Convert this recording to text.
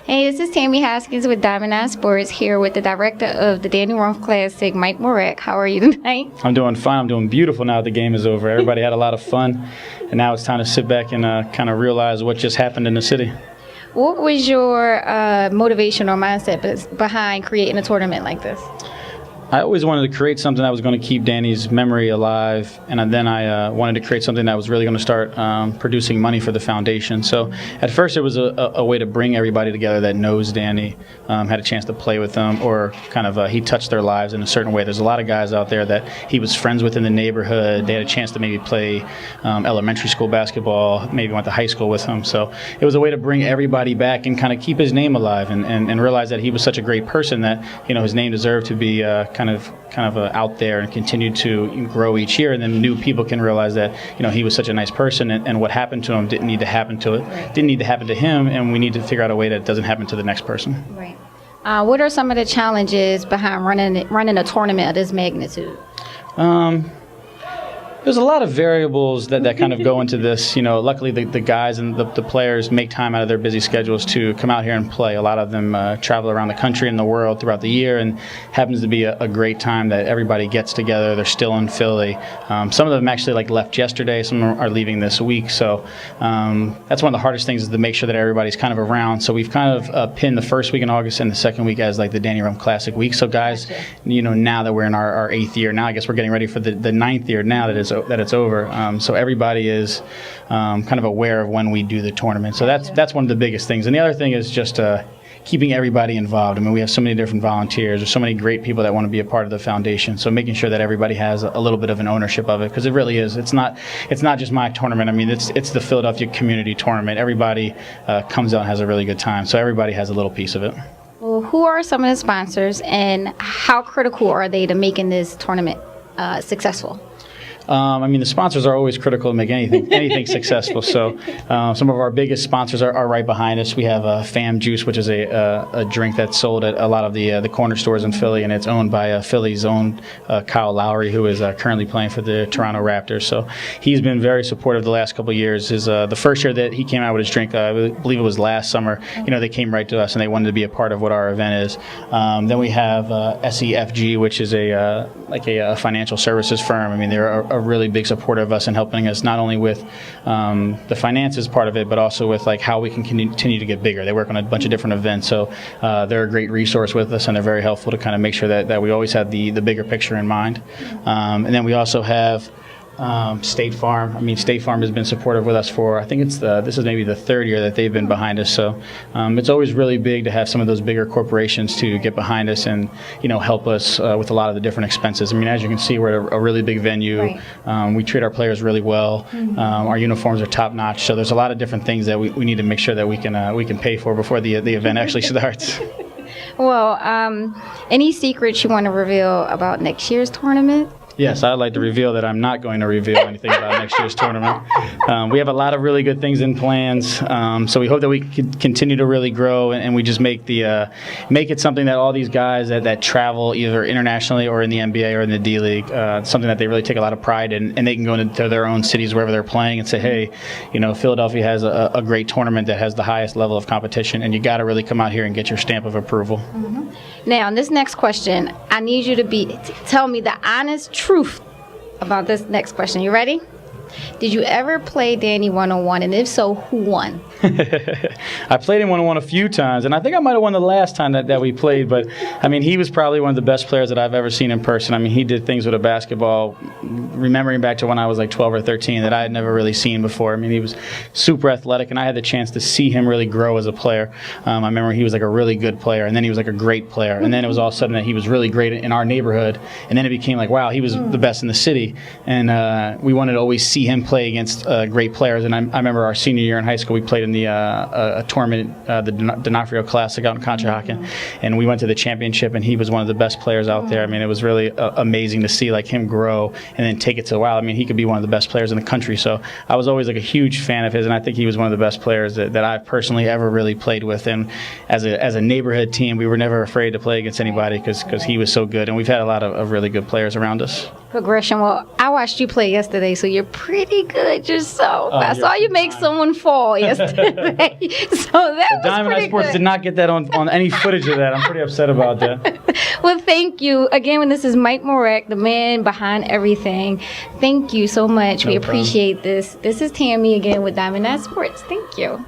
Hey, this is Tammy Haskins with Diamond Eye Sports here with the director of the Danny Rumph Classic, Mike Morak. How are you tonight? I'm doing fine. I'm doing beautiful now that the game is over. Everybody had a lot of fun, and now it's time to sit back and kind of realize what just happened in the city. What was your motivation or mindset behind creating a tournament like this? I always wanted to create something that was going to keep Danny's memory alive, and then I wanted to create something that was really going to start producing money for the foundation. So at first it was a way to bring everybody together that knows Danny, had a chance to play with them, or kind of he touched their lives in a certain way. There's a lot of guys out there that he was friends with in the neighborhood. They had a chance to maybe play elementary school basketball, maybe went to high school with him. So it was a way to bring everybody back and kind of keep his name alive, and realize that he was such a great person that his name deserved to be kind of out there and continue to grow each year, and then new people can realize that he was such a nice person, and what happened to him didn't need to happen to him, and we need to figure out a way that it doesn't happen to the next person. Right. What are some of the challenges behind running a tournament of this magnitude? There's a lot of variables that kind of go into this. Luckily the guys and the players make time out of their busy schedules to come out here and play. A lot of them travel around the country and the world throughout the year, and happens to be a great time that everybody gets together. They're still in Philly. Some of them actually left yesterday. Some of them are leaving this week. So that's one of the hardest things, is to make sure that everybody's kind of around. So we've kind of pinned the first week in August and the second week as the Danny Rumph Classic week. So guys, now that we're in our 8th year, now I guess we're getting ready for the 9th year now that it's over. So everybody is kind of aware of when we do the tournament. So that's one of the biggest things. And the other thing is just keeping everybody involved. I mean, we have so many different volunteers. There's so many great people that want to be a part of the foundation. So making sure that everybody has a little bit of an ownership of it, because it really is. It's not just my tournament. I mean, it's the Philadelphia community tournament. Everybody comes out and has a really good time. So everybody has a little piece of it. Well, who are some of the sponsors, and how critical are they to making this tournament successful? I mean, the sponsors are always critical to make anything successful. So some of our biggest sponsors are right behind us. We have Fam Juice, which is a drink that's sold at a lot of the corner stores in Philly, and it's owned by Philly's own Kyle Lowry, who is currently playing for the Toronto Raptors. So he's been very supportive the last couple of years. The first year that he came out with his drink, I believe it was last summer, they came right to us and they wanted to be a part of what our event is. Then we have SEFG, which is a financial services firm. I mean, they're a really big supporter of us and helping us not only with the finances part of it, but also with how we can continue to get bigger. They work on a bunch of different events, so they're a great resource with us, and they're very helpful to kind of make sure that we always have the bigger picture in mind. And then we also have State Farm. I mean, State Farm has been supportive with us for, I think this is maybe the 3rd year that they've been behind us. So it's always really big to have some of those bigger corporations to get behind us and help us with a lot of the different expenses. I mean, as you can see, we're at a really big venue. Right. We treat our players really well. Mm-hmm. Our uniforms are top notch. So there's a lot of different things that we need to make sure that we can pay for before the event actually starts. Well, any secrets you want to reveal about next year's tournament? Yes, I'd like to reveal that I'm not going to reveal anything about next year's tournament. We have a lot of really good things in plans, so we hope that we can continue to really grow, and we just make it something that all these guys that travel either internationally or in the NBA or in the D League, something that they really take a lot of pride in, and they can go into their own cities wherever they're playing and say, hey, Philadelphia has a great tournament that has the highest level of competition, and you got to really come out here and get your stamp of approval. Mm-hmm. Now, this next question, I need you to tell me the honest truth about this next question. You ready? Did you ever play Danny one-on-one, and if so, who won? I played him one-on-one a few times, and I think I might have won the last time that we played, but I mean, he was probably one of the best players that I've ever seen in person. I mean, he did things with a basketball, remembering back to when I was 12 or 13, that I had never really seen before. I mean, he was super athletic, and I had the chance to see him really grow as a player. I remember he was a really good player, and then he was a great player, and then it was all of a sudden that he was really great in our neighborhood, and then it became wow, he was the best in the city, and we wanted to always see him play against great players. And I remember our senior year in high school, we played in the a tournament, the D'Onofrio Classic out in Conshohocken, and we went to the championship, and he was one of the best players out there. I mean, it was really amazing to see him grow and then take it to wow. I mean, he could be one of the best players in the country. So I was always a huge fan of his, and I think he was one of the best players that I've personally ever really played with. And as a neighborhood team, we were never afraid to play against anybody because he was so good, and we've had a lot of really good players around us. progression. Well, I watched you play yesterday, so you're pretty good yourself. I saw you make someone fall yesterday. So that was Diamond pretty Sports good. did not get that on any footage of that. I'm pretty upset about that. Well, thank you. Again, this is Mike Morak, the man behind everything. Thank you so much. We No problem. appreciate this. This is Tammy again with Diamond Sports. Thank you.